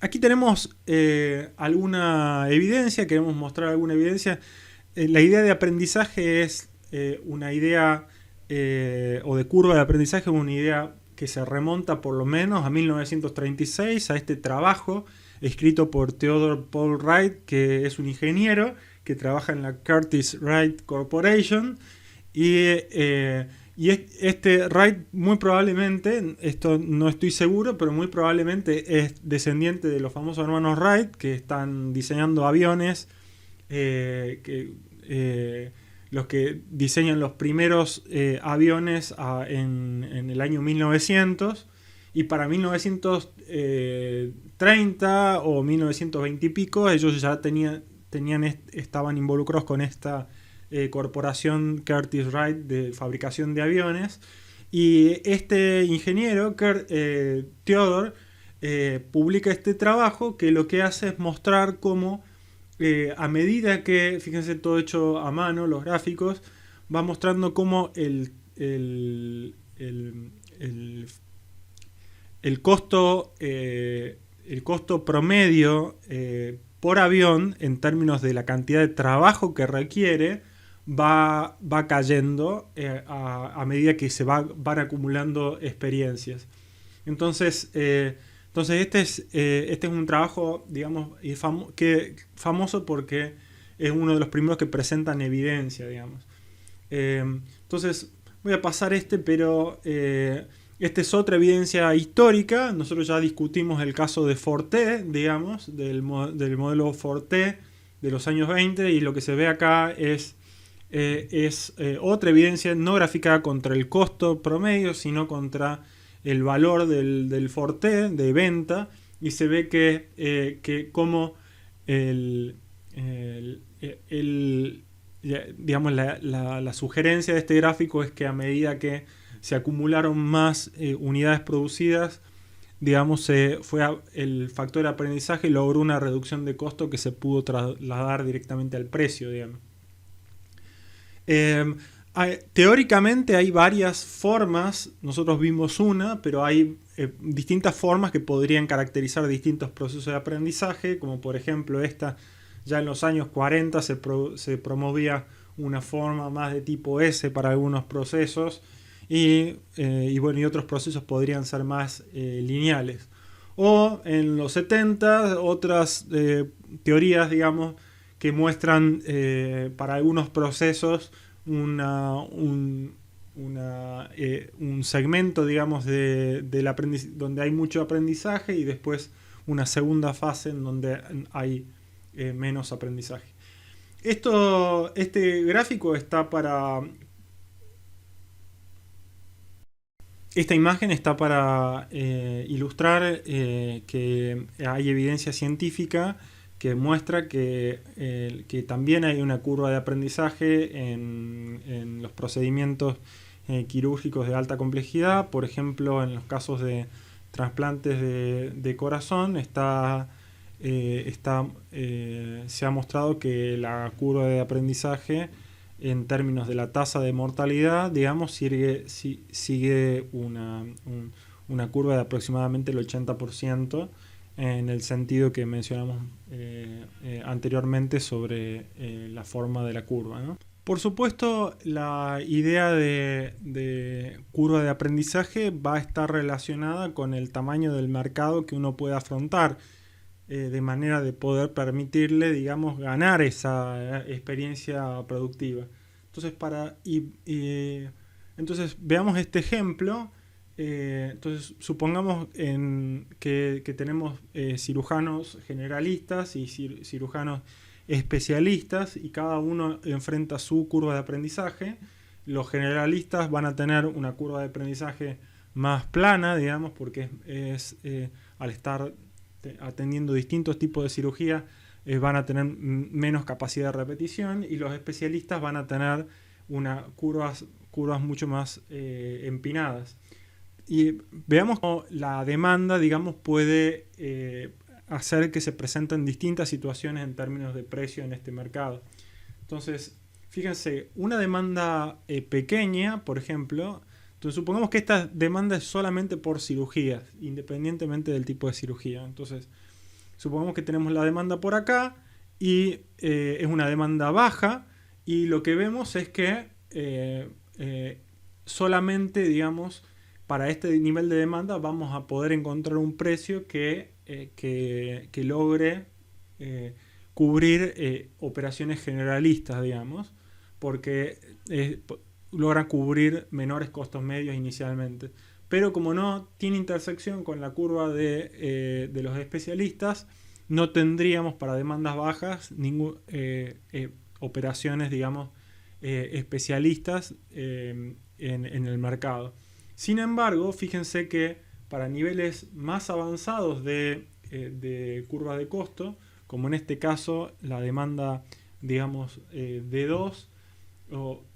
Aquí tenemos alguna evidencia, queremos mostrar alguna evidencia. La idea de aprendizaje es una idea, o de curva de aprendizaje, una idea que se remonta por lo menos a 1936, a este trabajo escrito por Theodore Paul Wright, que es un ingeniero que trabaja en la Curtiss-Wright Corporation. Y este Wright muy probablemente, esto no estoy seguro, pero muy probablemente es descendiente de los famosos hermanos Wright, que están diseñando aviones, los que diseñan los primeros aviones en el año 1900. Y para 1930 o 1920 y pico, ellos ya estaban involucrados con esta corporación Curtiss-Wright de fabricación de aviones. Y este ingeniero, Theodore, publica este trabajo que lo que hace es mostrar cómo, a medida que, fíjense, todo hecho a mano, los gráficos, va mostrando cómo el costo promedio por avión, en términos de la cantidad de trabajo que requiere, va cayendo a medida que van acumulando experiencias. Entonces, este es un trabajo, digamos, famoso porque es uno de los primeros que presentan evidencia, digamos. Entonces, voy a pasar pero esta es otra evidencia histórica. Nosotros ya discutimos el caso de Forte, digamos, del modelo Forte de los años 20, y lo que se ve acá es otra evidencia no graficada contra el costo promedio, sino contra el valor del Forte de venta, y se ve que como digamos, la sugerencia de este gráfico es que a medida que se acumularon más unidades producidas, digamos, el factor de aprendizaje logró una reducción de costo que se pudo trasladar directamente al precio, digamos. Teóricamente hay varias formas, nosotros vimos una, pero hay distintas formas que podrían caracterizar distintos procesos de aprendizaje, como por ejemplo esta. Ya en los años 40 se promovía una forma más de tipo S para algunos procesos, y otros procesos podrían ser más lineales. O en los 70 otras teorías, digamos, que muestran para algunos procesos un segmento, digamos, donde hay mucho aprendizaje, y después una segunda fase en donde hay menos aprendizaje. Este gráfico está para... Esta imagen está para ilustrar que hay evidencia científica que muestra que también hay una curva de aprendizaje en los procedimientos quirúrgicos de alta complejidad. Por ejemplo, en los casos de trasplantes de corazón se ha mostrado que la curva de aprendizaje, en términos de la tasa de mortalidad, digamos, sigue una curva de aproximadamente el 80%, en el sentido que mencionamos anteriormente sobre la forma de la curva, ¿no? Por supuesto, la idea de curva de aprendizaje va a estar relacionada con el tamaño del mercado que uno puede afrontar, de manera de poder permitirle, digamos, ganar esa experiencia productiva. Entonces, entonces veamos este ejemplo. Entonces, supongamos que tenemos cirujanos generalistas y cirujanos especialistas, y cada uno enfrenta su curva de aprendizaje. Los generalistas van a tener una curva de aprendizaje más plana, digamos, porque al estar atendiendo distintos tipos de cirugía, van a tener menos capacidad de repetición, y los especialistas van a tener curvas mucho más empinadas. Y veamos cómo la demanda, digamos, puede hacer que se presenten distintas situaciones en términos de precio en este mercado. Entonces, fíjense, una demanda pequeña, por ejemplo. Entonces, supongamos que esta demanda es solamente por cirugías, independientemente del tipo de cirugía. Entonces, supongamos que tenemos la demanda por acá y es una demanda baja, y lo que vemos es que solamente, digamos, para este nivel de demanda vamos a poder encontrar un precio que logre cubrir operaciones generalistas, digamos, porque logran cubrir menores costos medios inicialmente. Pero como no tiene intersección con la curva de los especialistas, no tendríamos para demandas bajas operaciones, digamos, especialistas en el mercado. Sin embargo, fíjense que para niveles más avanzados de curva de costo, como en este caso la demanda, digamos, D2, o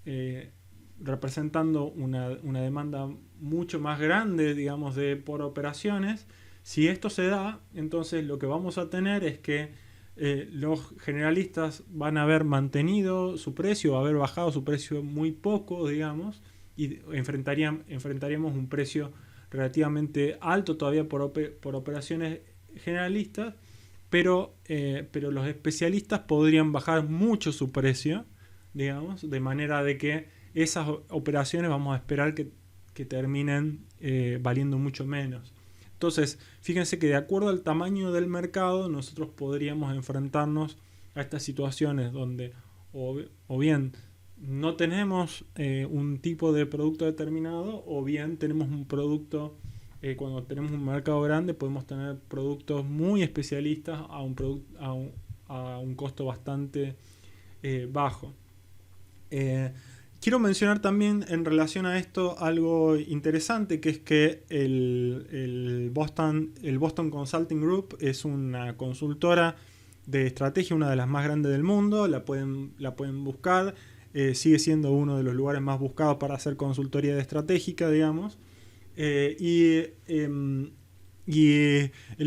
representando una demanda mucho más grande, digamos, por operaciones, si esto se da, entonces lo que vamos a tener es que los generalistas van a haber mantenido su precio, haber bajado su precio muy poco, digamos, y enfrentaríamos un precio relativamente alto todavía por operaciones generalistas, pero los especialistas podrían bajar mucho su precio, digamos, de manera de que esas operaciones vamos a esperar que terminen valiendo mucho menos. Entonces, fíjense que de acuerdo al tamaño del mercado, nosotros podríamos enfrentarnos a estas situaciones donde o bien no tenemos un tipo de producto determinado, o bien tenemos un producto, cuando tenemos un mercado grande podemos tener productos muy especialistas a un costo bastante bajo. Quiero mencionar también en relación a esto algo interesante, que es que el Boston Consulting Group es una consultora de estrategia, una de las más grandes del mundo. La pueden buscar. Sigue siendo uno de los lugares más buscados para hacer consultoría de estratégica, digamos. Y el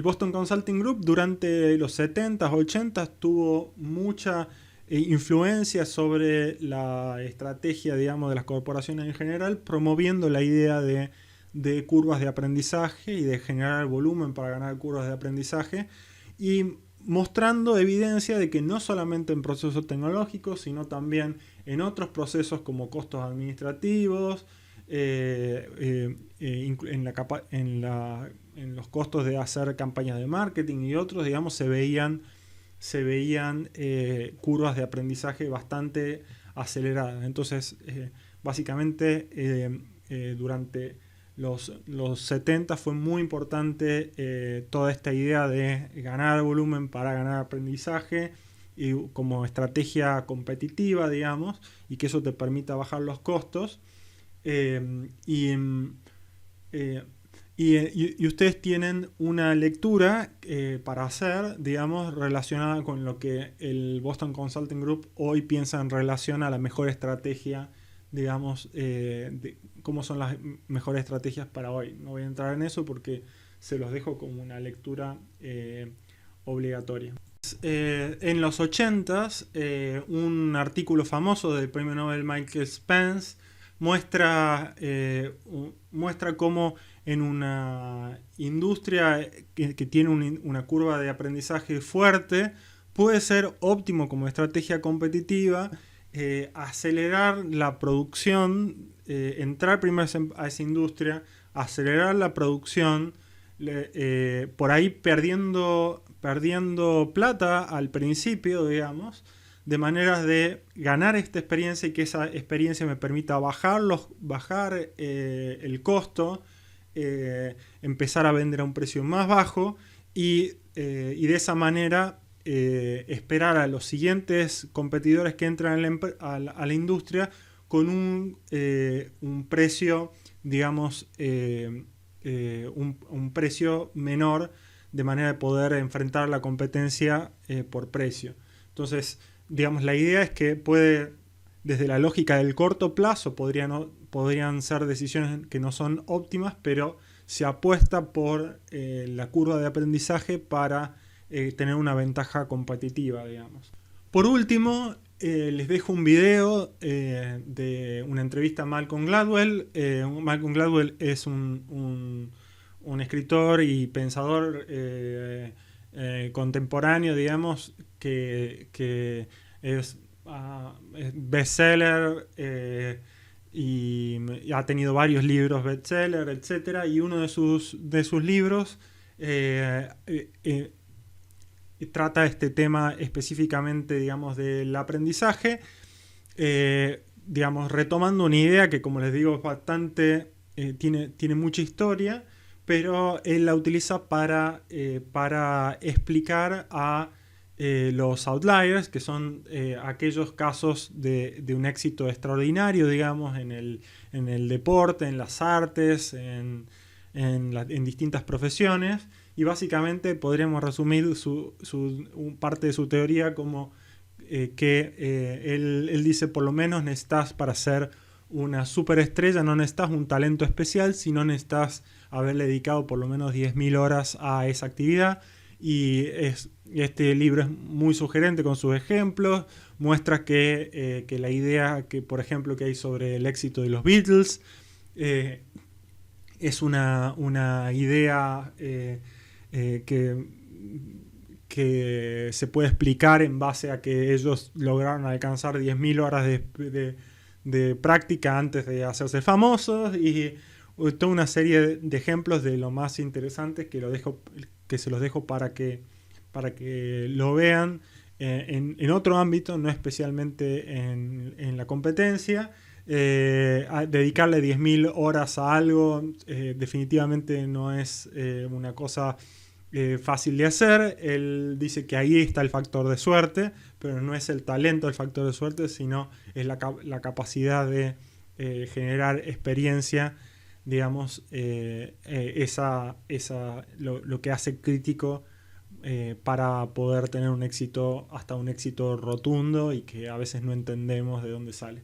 Boston Consulting Group durante los 70s, 80s tuvo mucha influencia sobre la estrategia, digamos, de las corporaciones en general, promoviendo la idea de curvas de aprendizaje y de generar volumen para ganar curvas de aprendizaje, y mostrando evidencia de que no solamente en procesos tecnológicos, sino también en otros procesos como costos administrativos, en los costos de hacer campañas de marketing y otros, digamos, se veían curvas de aprendizaje bastante aceleradas. Entonces, básicamente, durante los 70 fue muy importante toda esta idea de ganar volumen para ganar aprendizaje, y como estrategia competitiva, digamos, y que eso te permita bajar los costos. Y ustedes tienen una lectura para hacer, digamos, relacionada con lo que el Boston Consulting Group hoy piensa en relación a la mejor estrategia, digamos, de cómo son las mejores estrategias para hoy. No voy a entrar en eso porque se los dejo como una lectura obligatoria. En los 80s, un artículo famoso del premio Nobel Michael Spence muestra cómo en una industria que tiene una curva de aprendizaje fuerte, puede ser óptimo como estrategia competitiva acelerar la producción, entrar primero a esa industria, acelerar la producción, por ahí perdiendo plata al principio, digamos, de maneras de ganar esta experiencia y que esa experiencia me permita bajar el costo, empezar a vender a un precio más bajo y de esa manera esperar a los siguientes competidores que entran a la industria con un precio, digamos, un precio menor, de manera de poder enfrentar la competencia por precio. Entonces, digamos, la idea es que desde la lógica del corto plazo podrían ser decisiones que no son óptimas, pero se apuesta por la curva de aprendizaje para tener una ventaja competitiva, digamos. Por último, les dejo un video de una entrevista a Malcolm Gladwell. Malcolm Gladwell es un escritor y pensador contemporáneo, digamos, que es bestseller y ha tenido varios libros bestseller, etcétera. Y uno de sus libros trata este tema específicamente, digamos, del aprendizaje, digamos, retomando una idea que, como les digo, es bastante, tiene mucha historia, pero él la utiliza para explicar a los outliers, que son aquellos casos de un éxito extraordinario, digamos, en el deporte, en las artes, en distintas profesiones. Y básicamente podríamos resumir parte de su teoría como él dice, por lo menos necesitas, para ser una superestrella, no necesitas un talento especial, sino necesitas haberle dedicado por lo menos 10.000 horas a esa actividad. Y este libro es muy sugerente con sus ejemplos, muestra que la idea que, por ejemplo, que hay sobre el éxito de los Beatles es una idea que se puede explicar en base a que ellos lograron alcanzar 10.000 horas de práctica antes de hacerse famosos, y toda una serie de ejemplos de lo más interesantes que se los dejo para que lo vean en otro ámbito, no especialmente en la competencia. Dedicarle 10.000 horas a algo definitivamente no es una cosa fácil de hacer. Él dice que ahí está el factor de suerte, pero no es el talento el factor de suerte, sino es la capacidad de generar experiencia, digamos, lo que hace crítico para poder tener un éxito, hasta un éxito rotundo, y que a veces no entendemos de dónde sale.